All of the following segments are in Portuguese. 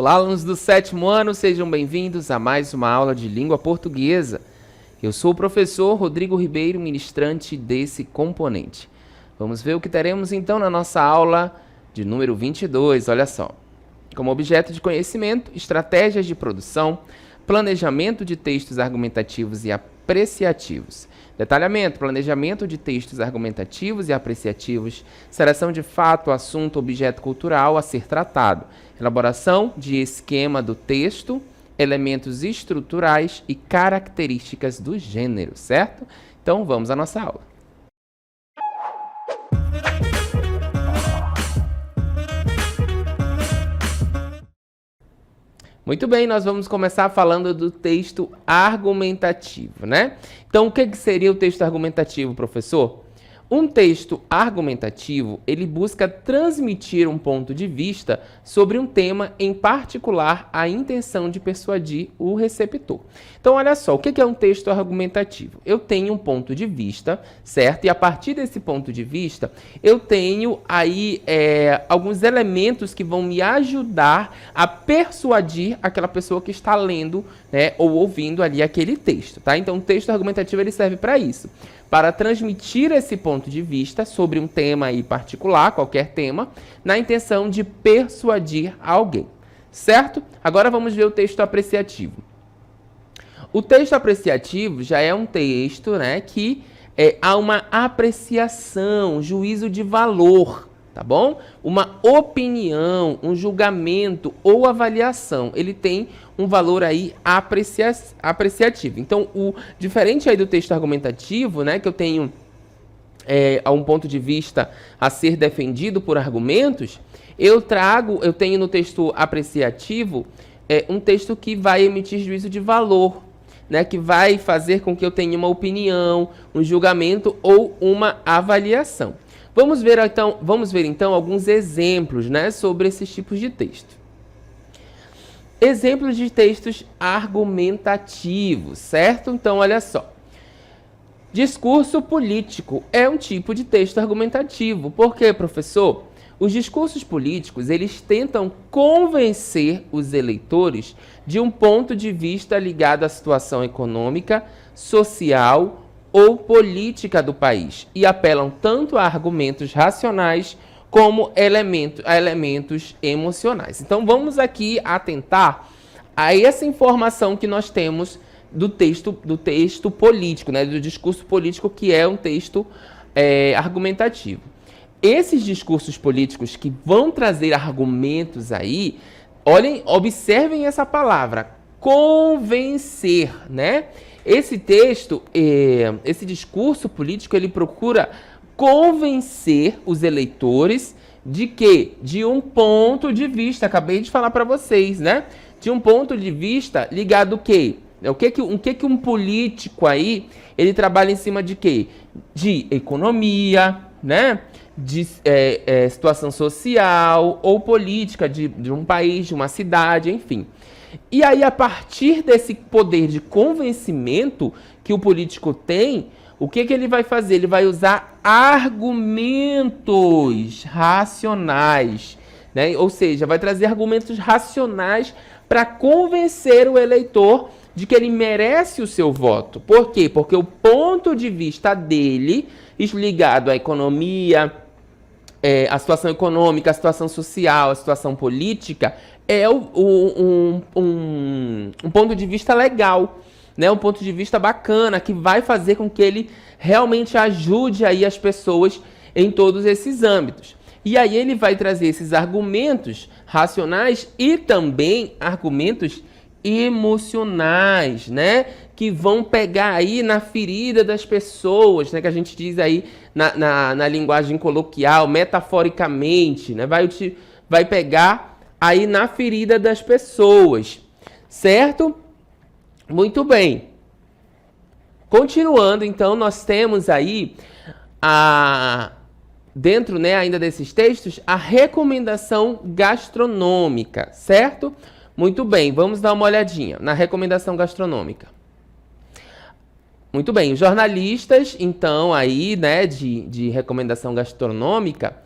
Olá, alunos do 7º ano, sejam bem-vindos a mais uma aula de língua portuguesa. Eu sou o professor Rodrigo Ribeiro, ministrante desse componente. Vamos ver o que teremos então na nossa aula de número 22, olha só. Como objeto de conhecimento, estratégias de produção, planejamento de textos argumentativos e apreciativos. Detalhamento, planejamento de textos argumentativos e apreciativos, seleção de fato, assunto, objeto cultural a ser tratado, elaboração de esquema do texto, elementos estruturais e características do gênero, certo? Então vamos à nossa aula. Muito bem, nós vamos começar falando do texto argumentativo, né? Então, o que seria o texto argumentativo, professor? Um texto argumentativo, ele busca transmitir um ponto de vista sobre um tema, em particular, a intenção de persuadir o receptor. Então, olha só, o que é um texto argumentativo? Eu tenho um ponto de vista, certo? E a partir desse ponto de vista, eu tenho aí alguns elementos que vão me ajudar a persuadir aquela pessoa que está lendo, né, ou ouvindo ali aquele texto, tá? Então, o texto argumentativo, ele serve para isso, para transmitir esse ponto de vista sobre um tema aí particular, qualquer tema, na intenção de persuadir alguém, certo? Agora vamos ver o texto apreciativo. O texto apreciativo já é um texto, né, que há uma apreciação, juízo de valor, tá bom? Uma opinião, um julgamento ou avaliação. Ele tem um valor aí apreciativo. Então, o diferente aí do texto argumentativo, né, que eu tenho um ponto de vista a ser defendido por argumentos, eu tenho no texto apreciativo um texto que vai emitir juízo de valor, né, que vai fazer com que eu tenha uma opinião, um julgamento ou uma avaliação. Vamos ver então alguns exemplos, né, sobre esses tipos de texto. Exemplos de textos argumentativos, certo? Então, olha só. Discurso político é um tipo de texto argumentativo. Por quê, professor? Os discursos políticos, eles tentam convencer os eleitores de um ponto de vista ligado à situação econômica, social ou política do país e apelam tanto a argumentos racionais como a elementos emocionais. Então, vamos aqui atentar a essa informação que nós temos do texto político, né, do discurso político, que é um texto argumentativo. Esses discursos políticos que vão trazer argumentos aí, observem essa palavra, convencer, né? Esse texto, esse discurso político, ele procura convencer os eleitores de quê? De um ponto de vista, acabei de falar para vocês, né? De um ponto de vista ligado ao quê? O que um político aí, ele trabalha em cima de quê? De economia, né? De situação social ou política de um país, de uma cidade, enfim. E aí, a partir desse poder de convencimento que o político tem, o que ele vai fazer? Ele vai usar argumentos racionais, né? Ou seja, vai trazer argumentos racionais para convencer o eleitor de que ele merece o seu voto. Por quê? Porque o ponto de vista dele, ligado à economia, a situação econômica, a situação social, a situação política, é um ponto de vista legal, né? Um ponto de vista bacana, que vai fazer com que ele realmente ajude aí as pessoas em todos esses âmbitos. E aí ele vai trazer esses argumentos racionais e também argumentos emocionais, né? Que vão pegar aí na ferida das pessoas, né? Que a gente diz aí na linguagem coloquial, metaforicamente, né? Vai pegar aí na ferida das pessoas, certo? Muito bem. Continuando, então, nós temos aí dentro, né, ainda desses textos, a recomendação gastronômica, certo? Muito bem, vamos dar uma olhadinha na recomendação gastronômica. Muito bem, os jornalistas, então, aí, né, de recomendação gastronômica,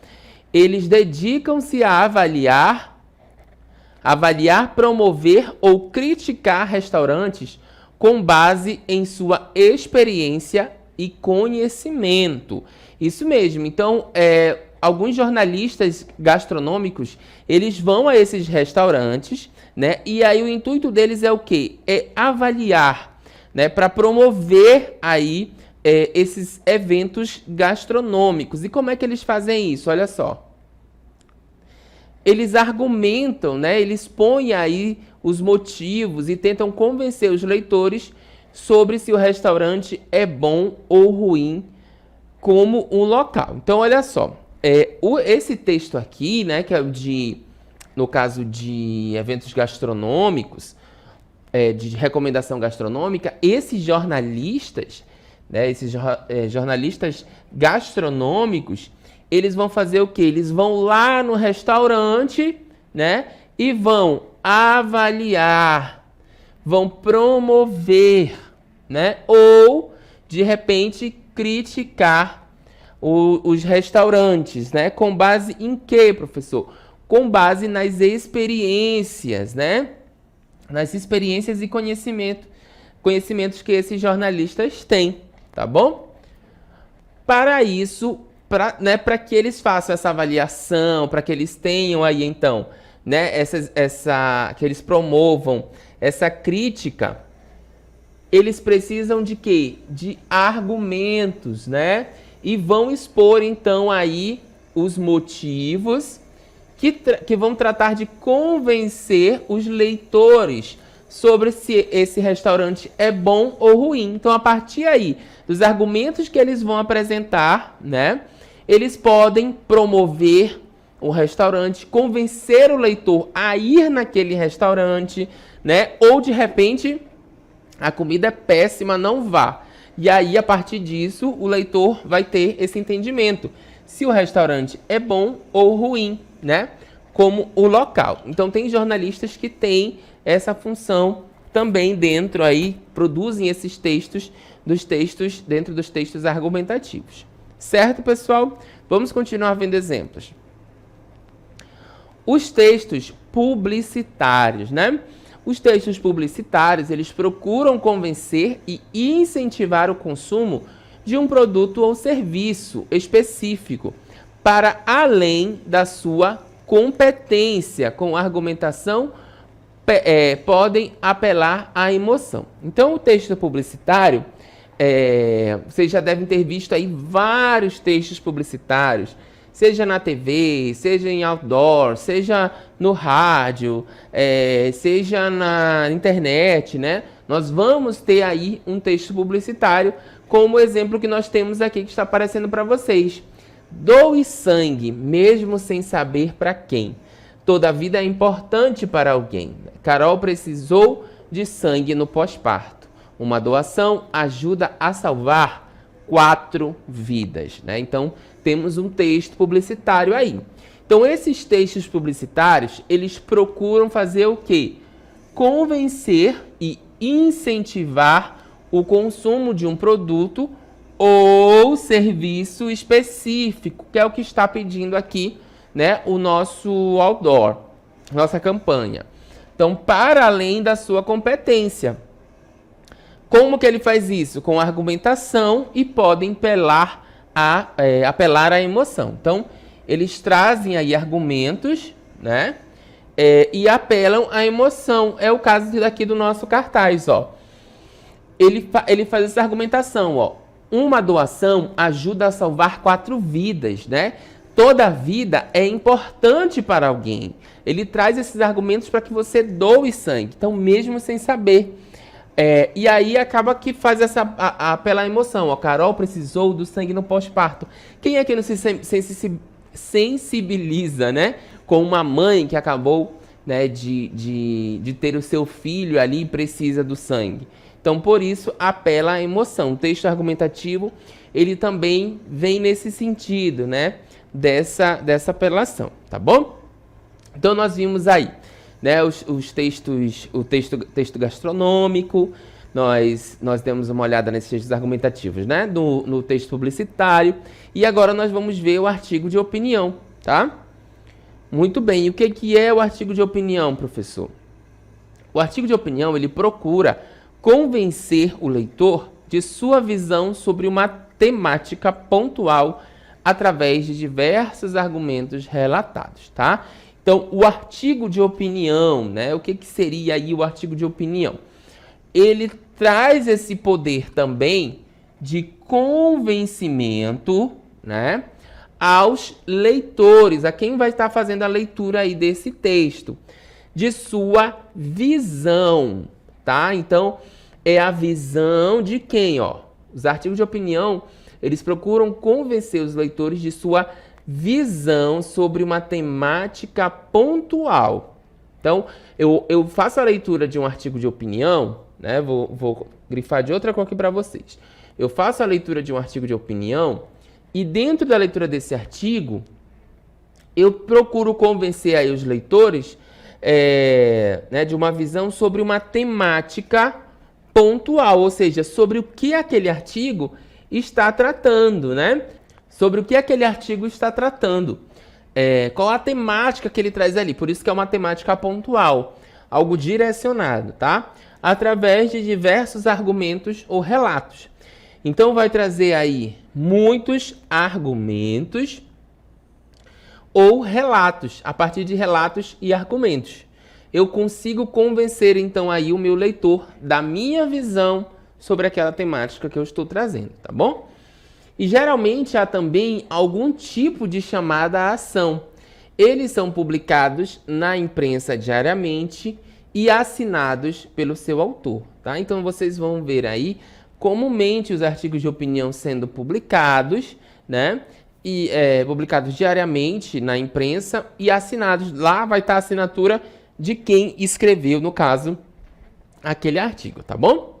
eles dedicam-se a avaliar avaliar, promover ou criticar restaurantes com base em sua experiência e conhecimento. Isso mesmo. Então, alguns jornalistas gastronômicos, eles vão a esses restaurantes, né? E aí o intuito deles é o quê? É avaliar, né? Para promover aí esses eventos gastronômicos. E como é que eles fazem isso? Olha só. Eles argumentam, né? Eles põem aí os motivos e tentam convencer os leitores sobre se o restaurante é bom ou ruim como um local. Então, olha só. Esse texto aqui, né? Que é o no caso de eventos gastronômicos, de recomendação gastronômica, esses jornalistas, né? Jornalistas gastronômicos, eles vão fazer o quê? Eles vão lá no restaurante, né? E vão avaliar, vão promover, né? Ou, de repente, criticar os restaurantes, né? Com base em quê, professor? Com base nas experiências, né? Nas experiências e conhecimentos que esses jornalistas têm, tá bom? Para isso, para que eles façam essa avaliação, para que eles tenham aí então, né, que eles promovam essa crítica, eles precisam de quê? De argumentos, né? E vão expor então aí os motivos que vão tratar de convencer os leitores sobre se esse restaurante é bom ou ruim. Então, a partir aí dos argumentos que eles vão apresentar, né, eles podem promover o restaurante, convencer o leitor a ir naquele restaurante, né, ou de repente a comida é péssima, não vá. E aí, a partir disso, o leitor vai ter esse entendimento se o restaurante é bom ou ruim, né, como o local. Então, tem jornalistas que têm essa função também dentro aí, produzem esses textos, dentro dos textos argumentativos. Certo, pessoal? Vamos continuar vendo exemplos. Os textos publicitários, né? Os textos publicitários, eles procuram convencer e incentivar o consumo de um produto ou serviço específico para além da sua competência com argumentação, podem apelar à emoção. Então, o texto publicitário, vocês já devem ter visto aí vários textos publicitários, seja na TV, seja em outdoor, seja no rádio, seja na internet, né? Nós vamos ter aí um texto publicitário, como o exemplo que nós temos aqui, que está aparecendo para vocês. Doe sangue, mesmo sem saber para quem. Toda vida é importante para alguém. Carol precisou de sangue no pós-parto. Uma doação ajuda a salvar 4 vidas, né? Então, temos um texto publicitário aí. Então, esses textos publicitários, eles procuram fazer o quê? Convencer e incentivar o consumo de um produto ou serviço específico, que é o que está pedindo aqui, né, o nosso outdoor, nossa campanha. Então, para além da sua competência. Como que ele faz isso? Com argumentação e podem apelar à emoção. Então, eles trazem aí argumentos, né, e apelam à emoção. É o caso daqui do nosso cartaz, ó. Ele faz essa argumentação, ó. Uma doação ajuda a salvar 4 vidas, né? Toda vida é importante para alguém. Ele traz esses argumentos para que você doe sangue. Então, mesmo sem saber. E aí acaba que faz apelar à emoção. A Carol precisou do sangue no pós-parto. Quem é que não se sensibiliza, né? Com uma mãe que acabou, né, de ter o seu filho ali e precisa do sangue. Então, por isso, apela à emoção. O texto argumentativo, ele também vem nesse sentido, né? Dessa apelação, tá bom? Então, nós vimos aí, né, o texto gastronômico, nós demos uma olhada nesses textos argumentativos, né? No texto publicitário. E agora nós vamos ver o artigo de opinião, tá? Muito bem. E o que é o artigo de opinião, professor? O artigo de opinião, ele procura convencer o leitor de sua visão sobre uma temática pontual através de diversos argumentos relatados, tá? Então, o artigo de opinião, né? O que seria aí o artigo de opinião? Ele traz esse poder também de convencimento, né, aos leitores, a quem vai estar fazendo a leitura aí desse texto, de sua visão, tá? Então, é a visão de quem, ó? Os artigos de opinião, eles procuram convencer os leitores de sua visão sobre uma temática pontual. Então, eu faço a leitura de um artigo de opinião, né? Vou grifar de outra cor aqui para vocês. Eu faço a leitura de um artigo de opinião e dentro da leitura desse artigo, eu procuro convencer aí os leitores né, de uma visão sobre uma temática pontual, ou seja, sobre o que aquele artigo está tratando, né? Sobre o que aquele artigo está tratando. Qual a temática que ele traz ali? Por isso que é uma temática pontual, algo direcionado, tá? Através de diversos argumentos ou relatos. Então, vai trazer aí muitos argumentos ou relatos, a partir de relatos e argumentos. Eu consigo convencer, então, aí o meu leitor da minha visão sobre aquela temática que eu estou trazendo, tá bom? E, geralmente, há também algum tipo de chamada à ação. Eles são publicados na imprensa diariamente e assinados pelo seu autor, tá? Então, vocês vão ver aí comumente os artigos de opinião sendo publicados, né? E publicados diariamente na imprensa e assinados. Lá vai estar a assinatura de quem escreveu, no caso, aquele artigo, tá bom?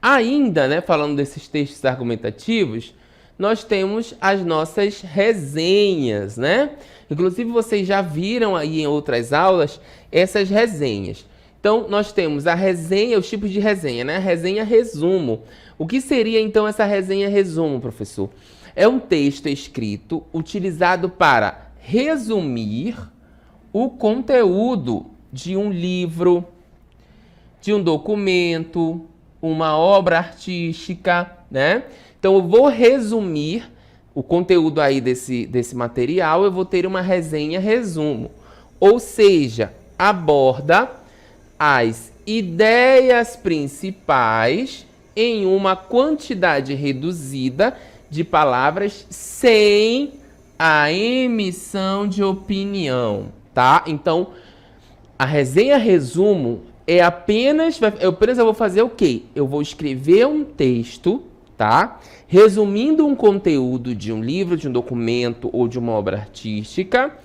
Ainda, né, falando desses textos argumentativos, nós temos as nossas resenhas, né? Inclusive, vocês já viram aí em outras aulas essas resenhas. Então, nós temos a resenha, os tipos de resenha, né? Resenha resumo. O que seria, então, essa resenha resumo, professor? É um texto escrito utilizado para resumir o conteúdo de um livro, de um documento, uma obra artística, né? Então, eu vou resumir o conteúdo aí desse material, eu vou ter uma resenha resumo. Ou seja, aborda as ideias principais em uma quantidade reduzida de palavras sem a emissão de opinião, tá? Então, a resenha resumo é apenas eu vou fazer o quê? Eu vou escrever um texto, tá? Resumindo um conteúdo de um livro, de um documento ou de uma obra artística,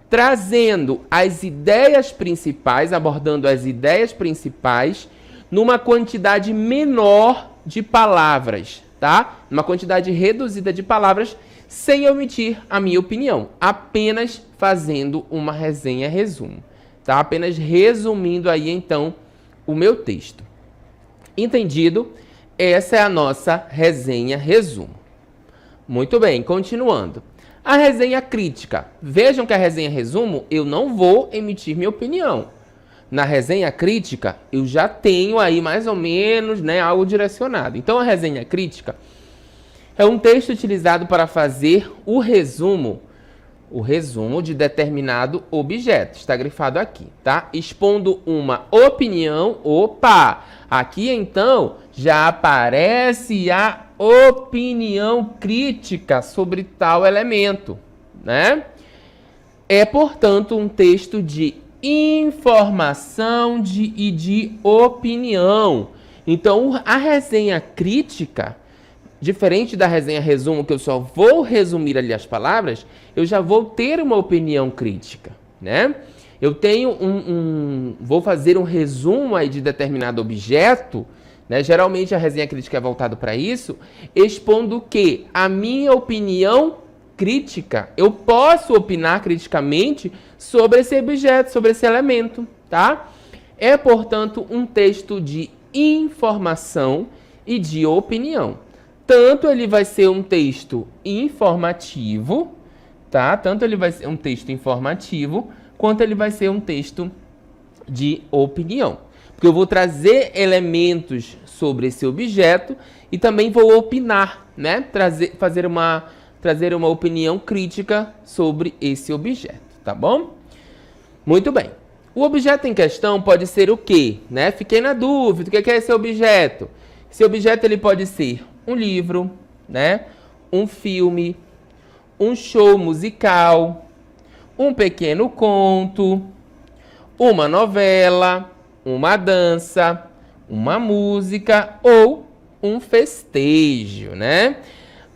trazendo as ideias principais, abordando as ideias principais numa quantidade menor de palavras, tá? Uma quantidade reduzida de palavras, sem omitir a minha opinião, apenas fazendo uma resenha resumo, tá? Apenas resumindo aí então o meu texto. Entendido? Essa é a nossa resenha resumo. Muito bem, continuando. A resenha crítica. Vejam que a resenha resumo, eu não vou emitir minha opinião. Na resenha crítica, eu já tenho aí mais ou menos, né, algo direcionado. Então, a resenha crítica é um texto utilizado para fazer o resumo de determinado objeto. Está grifado aqui, tá? Expondo uma opinião. Opa! Aqui, então, já aparece a opinião crítica sobre tal elemento, né? É, portanto, um texto de informação e de opinião. Então, a resenha crítica, diferente da resenha resumo, que eu só vou resumir ali as palavras, eu já vou ter uma opinião crítica, né? Eu tenho vou fazer um resumo aí de determinado objeto, né? Geralmente a resenha crítica é voltada para isso, expondo que a minha opinião crítica, eu posso opinar criticamente sobre esse objeto, sobre esse elemento, tá? É, portanto, um texto de informação e de opinião. Tanto ele vai ser um texto informativo, tá? Tanto ele vai ser um texto informativo, quanto ele vai ser um texto de opinião. Porque eu vou trazer elementos sobre esse objeto e também vou opinar, né? Trazer uma opinião crítica sobre esse objeto, tá bom? Muito bem. O objeto em questão pode ser o quê? Né? Fiquei na dúvida, o que é esse objeto? Esse objeto ele pode ser um livro, né? Um filme, um show musical, um pequeno conto, uma novela, uma dança, uma música ou um festejo, né?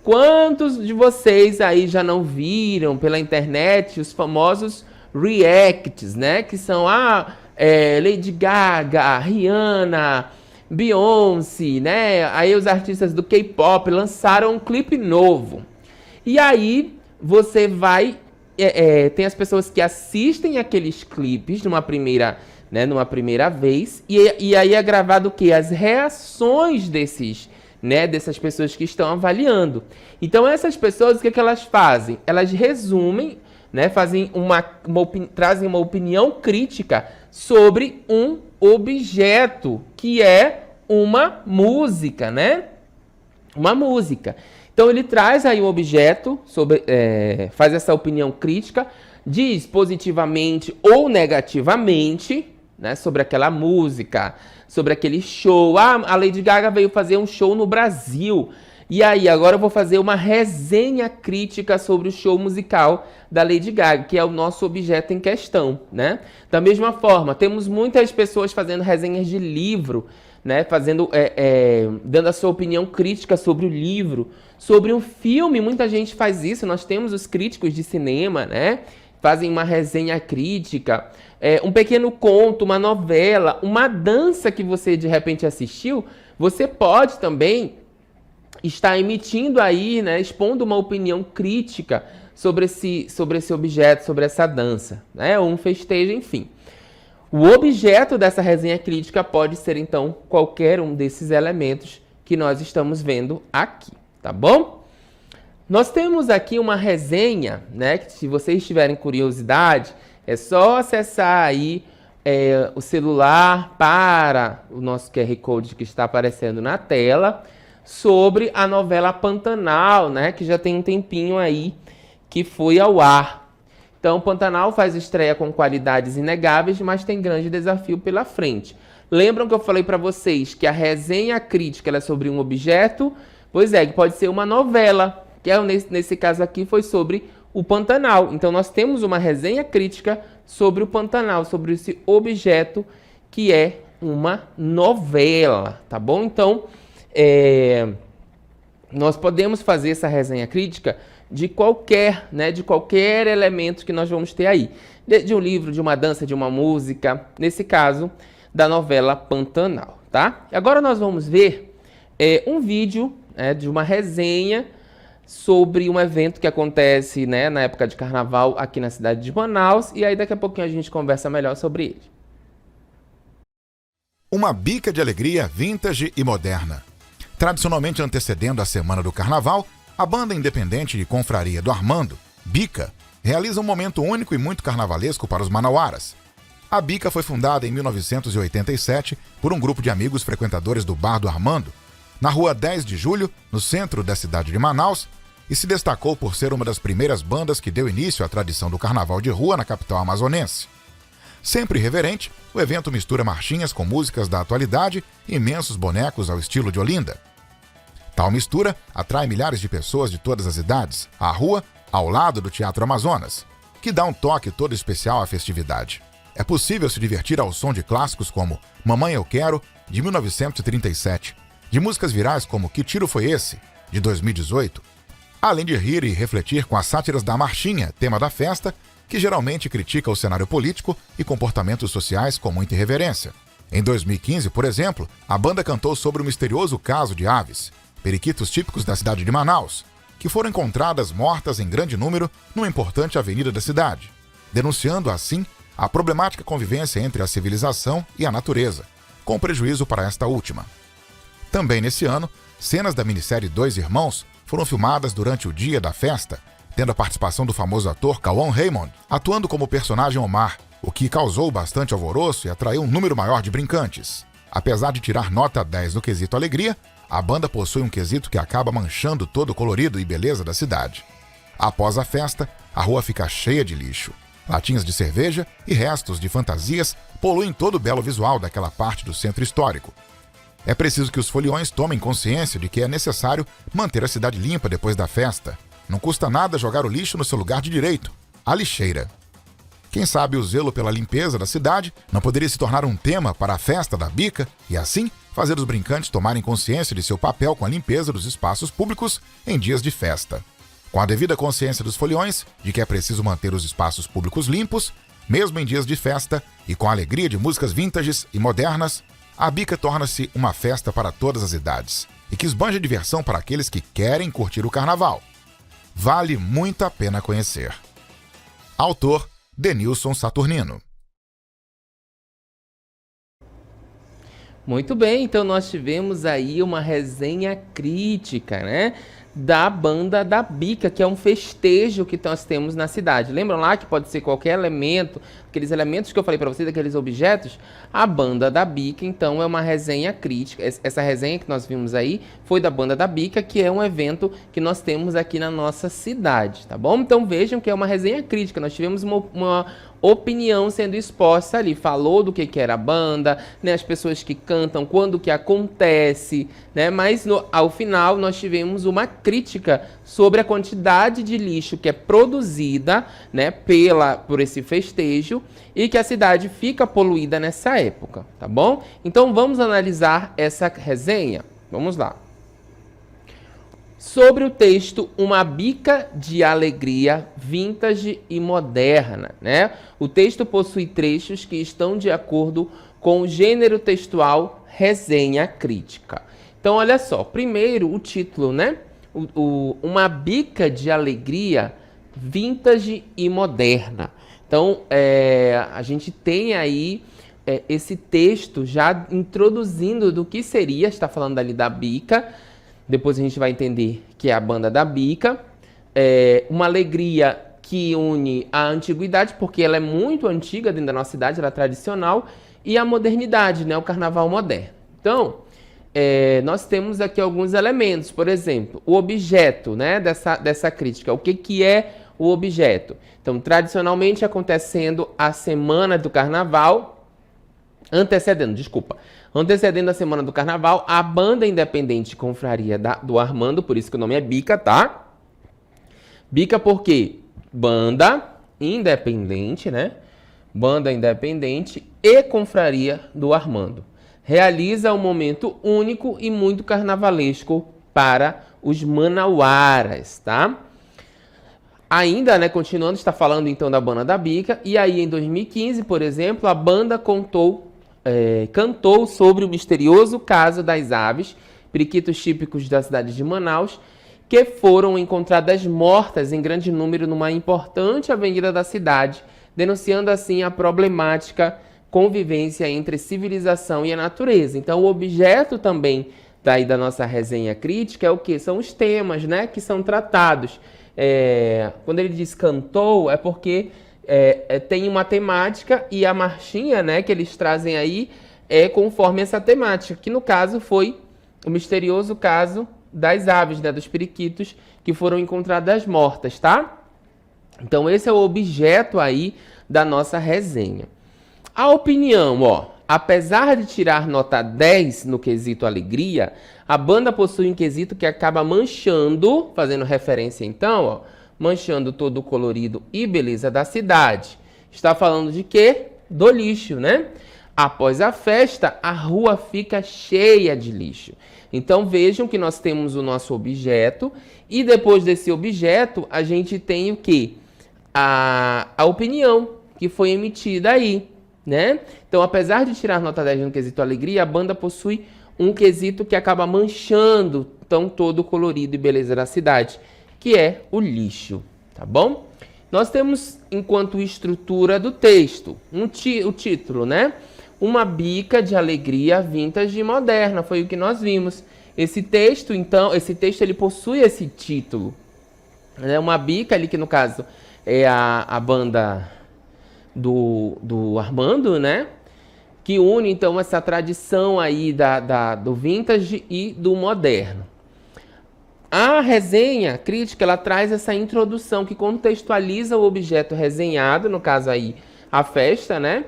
Quantos de vocês aí já não viram pela internet os famosos reacts, né? Que são Lady Gaga, Rihanna, Beyoncé, né? Aí os artistas do K-pop lançaram um clipe novo. E aí você vai... tem as pessoas que assistem aqueles clipes numa primeira vez. E aí é gravado o quê? As reações dessas pessoas que estão avaliando. Então essas pessoas, o que elas fazem? Elas resumem, né? Trazem uma opinião crítica sobre um objeto, que é uma música, né? Uma música. Então ele traz aí um objeto, faz essa opinião crítica, diz positivamente ou negativamente, né, sobre aquela música, sobre aquele show. A Lady Gaga veio fazer um show no Brasil. E aí, agora eu vou fazer uma resenha crítica sobre o show musical da Lady Gaga, que é o nosso objeto em questão, né? Da mesma forma, temos muitas pessoas fazendo resenhas de livro, né? Dando a sua opinião crítica sobre o livro, sobre um filme. Muita gente faz isso. Nós temos os críticos de cinema, né? Fazem uma resenha crítica, um pequeno conto, uma novela, uma dança que você de repente assistiu. Você pode também estar emitindo aí, né? Expondo uma opinião crítica sobre esse objeto, sobre essa dança, né? Ou um festejo, enfim. O objeto dessa resenha crítica pode ser, então, qualquer um desses elementos que nós estamos vendo aqui, tá bom? Nós temos aqui uma resenha, né? Que se vocês tiverem curiosidade, é só acessar aí o celular para o nosso QR Code que está aparecendo na tela, sobre a novela Pantanal, né? Que já tem um tempinho aí que foi ao ar. Então, Pantanal faz estreia com qualidades inegáveis, mas tem grande desafio pela frente. Lembram que eu falei para vocês que a resenha crítica ela é sobre um objeto? Pois é, que pode ser uma novela, que nesse caso aqui foi sobre o Pantanal. Então, nós temos uma resenha crítica sobre o Pantanal, sobre esse objeto que é uma novela, tá bom? Então, nós podemos fazer essa resenha crítica de qualquer elemento que nós vamos ter aí. De um livro, de uma dança, de uma música, nesse caso, da novela Pantanal, tá? Agora nós vamos ver um vídeo de uma resenha sobre um evento que acontece, né, na época de carnaval aqui na cidade de Manaus, e aí daqui a pouquinho a gente conversa melhor sobre ele. Uma bica de alegria vintage e moderna. Tradicionalmente antecedendo a semana do carnaval, a banda independente de confraria do Armando, Bica, realiza um momento único e muito carnavalesco para os manauaras. A Bica foi fundada em 1987 por um grupo de amigos frequentadores do Bar do Armando, na rua 10 de Julho, no centro da cidade de Manaus, e se destacou por ser uma das primeiras bandas que deu início à tradição do carnaval de rua na capital amazonense. Sempre irreverente, o evento mistura marchinhas com músicas da atualidade e imensos bonecos ao estilo de Olinda. Tal mistura atrai milhares de pessoas de todas as idades à rua, ao lado do Teatro Amazonas, que dá um toque todo especial à festividade. É possível se divertir ao som de clássicos como Mamãe Eu Quero, de 1937, de músicas virais como Que Tiro Foi Esse?, de 2018, além de rir e refletir com as sátiras da marchinha, tema da festa, que geralmente critica o cenário político e comportamentos sociais com muita irreverência. Em 2015, por exemplo, a banda cantou sobre o misterioso caso de aves, periquitos típicos da cidade de Manaus, que foram encontradas mortas em grande número numa importante avenida da cidade, denunciando assim a problemática convivência entre a civilização e a natureza, com prejuízo para esta última. Também nesse ano, cenas da minissérie Dois Irmãos foram filmadas durante o dia da festa, tendo a participação do famoso ator Cauã Raymond, atuando como personagem Omar, o que causou bastante alvoroço e atraiu um número maior de brincantes. Apesar de tirar nota 10 no quesito alegria, a banda possui um quesito que acaba manchando todo o colorido e beleza da cidade. Após a festa, a rua fica cheia de lixo. Latinhas de cerveja e restos de fantasias poluem todo o belo visual daquela parte do centro histórico. É preciso que os foliões tomem consciência de que é necessário manter a cidade limpa depois da festa. Não custa nada jogar o lixo no seu lugar de direito, a lixeira. Quem sabe o zelo pela limpeza da cidade não poderia se tornar um tema para a festa da bica e assim fazer os brincantes tomarem consciência de seu papel com a limpeza dos espaços públicos em dias de festa. Com a devida consciência dos foliões de que é preciso manter os espaços públicos limpos, mesmo em dias de festa, e com a alegria de músicas vintages e modernas, a bica torna-se uma festa para todas as idades e que esbanja diversão para aqueles que querem curtir o carnaval. Vale muito a pena conhecer. Autor Denilson Saturnino. Muito bem, então nós tivemos aí uma resenha crítica, né, da banda da bica, que é um festejo que nós temos na cidade. Lembram lá que pode ser qualquer elemento, aqueles elementos que eu falei para vocês, aqueles objetos? A banda da bica, então, é uma resenha crítica. Essa resenha que nós vimos aí foi da banda da bica, que é um evento que nós temos aqui na nossa cidade, tá bom? Então vejam que é uma resenha crítica. Nós tivemos uma opinião sendo exposta ali, falou do que era a banda, né, as pessoas que cantam, quando que acontece, né, mas ao final nós tivemos uma crítica sobre a quantidade de lixo que é produzida, né, por esse festejo e que a cidade fica poluída nessa época, tá bom? Então vamos analisar essa resenha, vamos lá. Sobre o texto Uma Bica de Alegria Vintage e Moderna, né? O texto possui trechos que estão de acordo com o gênero textual resenha crítica. Então, olha só, primeiro o título, né? Uma Bica de Alegria Vintage e Moderna. Então, a gente tem aí esse texto já introduzindo do que seria, está falando ali da bica. Depois a gente vai entender que é a banda da bica. Uma alegria que une a antiguidade, porque ela é muito antiga dentro da nossa cidade, ela é tradicional, e a modernidade, né? O carnaval moderno. Então, nós temos aqui alguns elementos. Por exemplo, o objeto, né, dessa crítica. O que é o objeto? Então, tradicionalmente acontecendo a semana do carnaval, antecedendo a semana do carnaval, a banda independente Confraria do Armando, por isso que o nome é Bica, tá? Bica porque banda independente, né? Banda independente e Confraria do Armando. Realiza um momento único e muito carnavalesco para os manauaras, tá? Ainda, né, continuando, está falando então da banda da Bica, e aí em 2015, por exemplo, a banda cantou sobre o misterioso caso das aves, periquitos típicos da cidade de Manaus, que foram encontradas mortas em grande número numa importante avenida da cidade, denunciando assim a problemática convivência entre civilização e a natureza. Então, o objeto também daí da nossa resenha crítica é o que? São os temas, né, que são tratados. Quando ele diz cantou, é porque tem uma temática e a marchinha, né, que eles trazem aí é conforme essa temática, que no caso foi o misterioso caso das aves, né, dos periquitos que foram encontradas mortas, tá? Então esse é o objeto aí da nossa resenha. A opinião, apesar de tirar nota 10 no quesito alegria, a banda possui um quesito que acaba manchando, fazendo referência então, manchando todo o colorido e beleza da cidade. Está falando de quê? Do lixo, né? Após a festa, a rua fica cheia de lixo. Então vejam que nós temos o nosso objeto e depois desse objeto a gente tem o quê? A opinião que foi emitida aí, né? Então, apesar de tirar nota 10 no quesito alegria, a banda possui um quesito que acaba manchando então todo o colorido e beleza da cidade, que é o lixo, tá bom? Nós temos, enquanto estrutura do texto, o título, né? Uma bica de alegria vintage e moderna, foi o que nós vimos. Esse texto, então, ele possui esse título. né? Uma bica ali, que no caso é a banda do Armando, né? Que une, então, essa tradição aí do vintage e do moderno. A resenha crítica, ela traz essa introdução que contextualiza o objeto resenhado, no caso aí, a festa, né?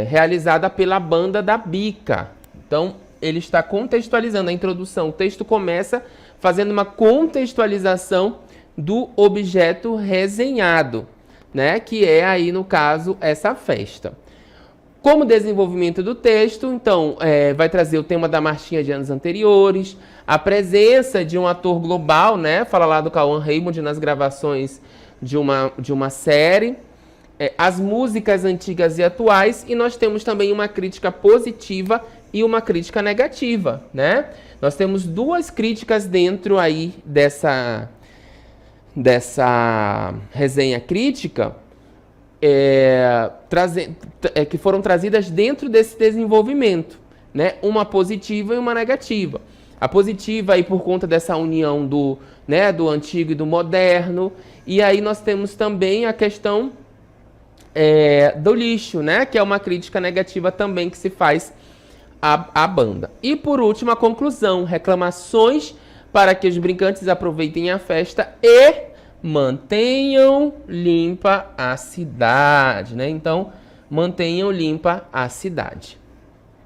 Realizada pela banda da Bica. Então, ele está contextualizando a introdução. O texto começa fazendo uma contextualização do objeto resenhado, né? Que é aí, no caso, essa festa. Como desenvolvimento do texto, então, vai trazer o tema da marchinha de anos anteriores, a presença de um ator global, né? Fala lá do Cauã Raymond nas gravações de uma série, as músicas antigas e atuais, e nós temos também uma crítica positiva e uma crítica negativa, né? Nós temos duas críticas dentro aí dessa resenha crítica, que foram trazidas dentro desse desenvolvimento, né? Uma positiva e uma negativa. A positiva aí por conta dessa união do antigo e do moderno. E aí nós temos também a questão do lixo, né? Que é uma crítica negativa também que se faz à banda. E por último, a conclusão: reclamações para que os brincantes aproveitem a festa e mantenham limpa a cidade, né? Então, mantenham limpa a cidade,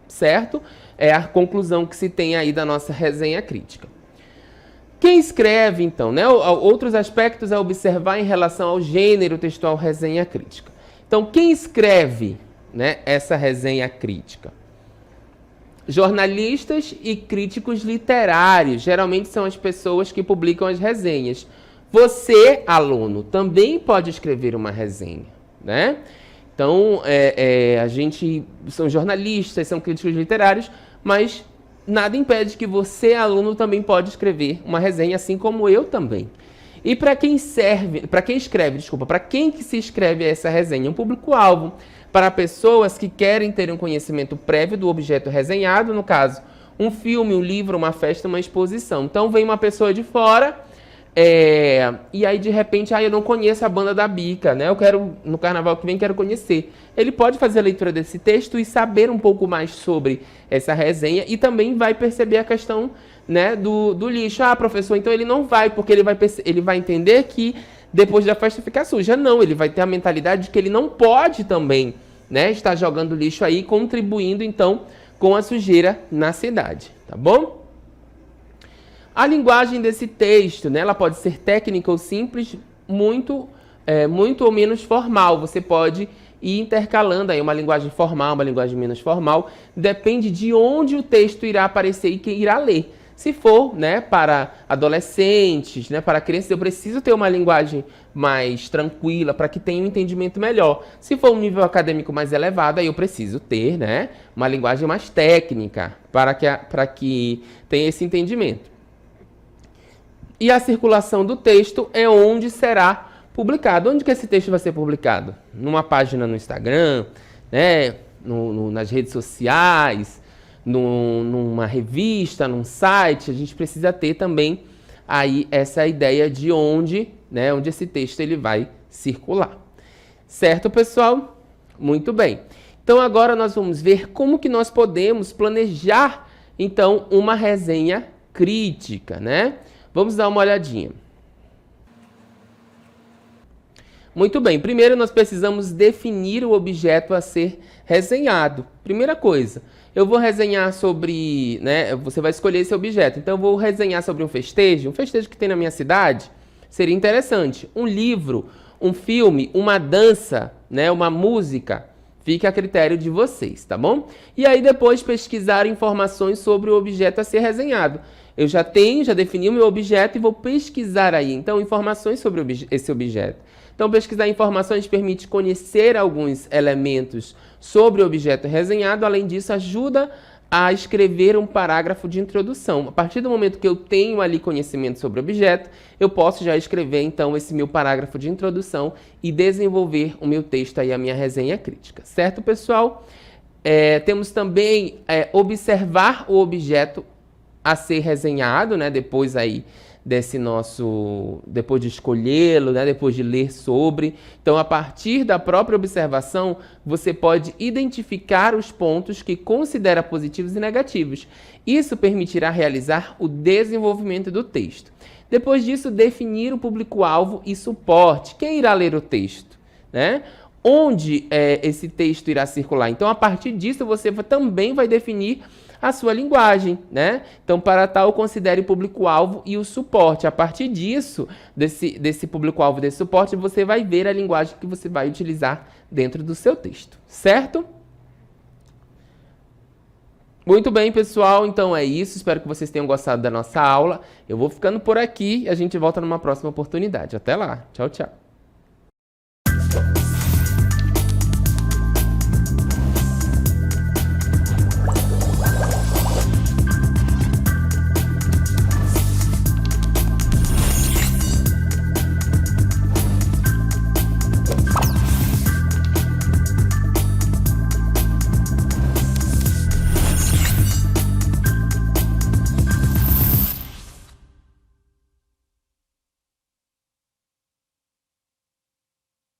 certo? É a conclusão que se tem aí da nossa resenha crítica. Quem escreve, então, né? Outros aspectos a observar em relação ao gênero textual resenha crítica. Então, quem escreve, né, essa resenha crítica? Jornalistas e críticos literários, geralmente são as pessoas que publicam as resenhas. Você, aluno, também pode escrever uma resenha, né? Então, a gente são jornalistas, são críticos literários, mas nada impede que você, aluno, também pode escrever uma resenha, assim como eu também. E para quem que se escreve essa resenha? Um público-alvo, para pessoas que querem ter um conhecimento prévio do objeto resenhado, no caso, um filme, um livro, uma festa, uma exposição. Então, vem uma pessoa de fora, e aí de repente, eu não conheço a banda da Bica, né? Eu quero, no carnaval que vem, quero conhecer. Ele pode fazer a leitura desse texto e saber um pouco mais sobre essa resenha, e também vai perceber a questão, né, do lixo. Professor, então ele não vai, porque ele vai entender que depois da festa fica suja. Não, ele vai ter a mentalidade de que ele não pode também, né, estar jogando lixo aí, contribuindo então com a sujeira na cidade, tá bom? A linguagem desse texto, né, ela pode ser técnica ou simples, muito ou menos formal. Você pode ir intercalando aí uma linguagem formal, uma linguagem menos formal. Depende de onde o texto irá aparecer e quem irá ler. Se for, né, para adolescentes, né, para crianças, eu preciso ter uma linguagem mais tranquila para que tenha um entendimento melhor. Se for um nível acadêmico mais elevado, aí eu preciso ter, né, uma linguagem mais técnica para que tenha esse entendimento. E a circulação do texto é onde será publicado. Onde que esse texto vai ser publicado? Numa página no Instagram, né, nas redes sociais, numa revista, num site. A gente precisa ter também aí essa ideia de onde esse texto ele vai circular. Certo, pessoal? Muito bem. Então agora nós vamos ver como que nós podemos planejar então uma resenha crítica, né? Vamos dar uma olhadinha. Muito bem, primeiro nós precisamos definir o objeto a ser resenhado. Primeira coisa, eu vou resenhar sobre, né, você vai escolher esse objeto. Então eu vou resenhar sobre um festejo que tem na minha cidade. Seria interessante. Um livro, um filme, uma dança, né, uma música. Fica a critério de vocês, tá bom? E aí depois pesquisar informações sobre o objeto a ser resenhado. Eu já defini o meu objeto e vou pesquisar aí, então, informações sobre esse objeto. Então, pesquisar informações permite conhecer alguns elementos sobre o objeto resenhado. Além disso, ajuda a escrever um parágrafo de introdução. A partir do momento que eu tenho ali conhecimento sobre o objeto, eu posso já escrever, então, esse meu parágrafo de introdução e desenvolver o meu texto aí, a minha resenha crítica. Certo, pessoal? Temos também observar o objeto a ser resenhado, né, depois aí depois de escolhê-lo, né? Depois de ler sobre. Então, a partir da própria observação, você pode identificar os pontos que considera positivos e negativos. Isso permitirá realizar o desenvolvimento do texto. Depois disso, definir o público-alvo e suporte. Quem irá ler o texto, né? Onde esse texto irá circular? Então, a partir disso, você também vai definir a sua linguagem, né? Então, para tal, considere o público-alvo e o suporte. A partir disso, desse público-alvo e desse suporte, você vai ver a linguagem que você vai utilizar dentro do seu texto, certo? Muito bem, pessoal. Então é isso. Espero que vocês tenham gostado da nossa aula. Eu vou ficando por aqui e a gente volta numa próxima oportunidade. Até lá. Tchau, tchau.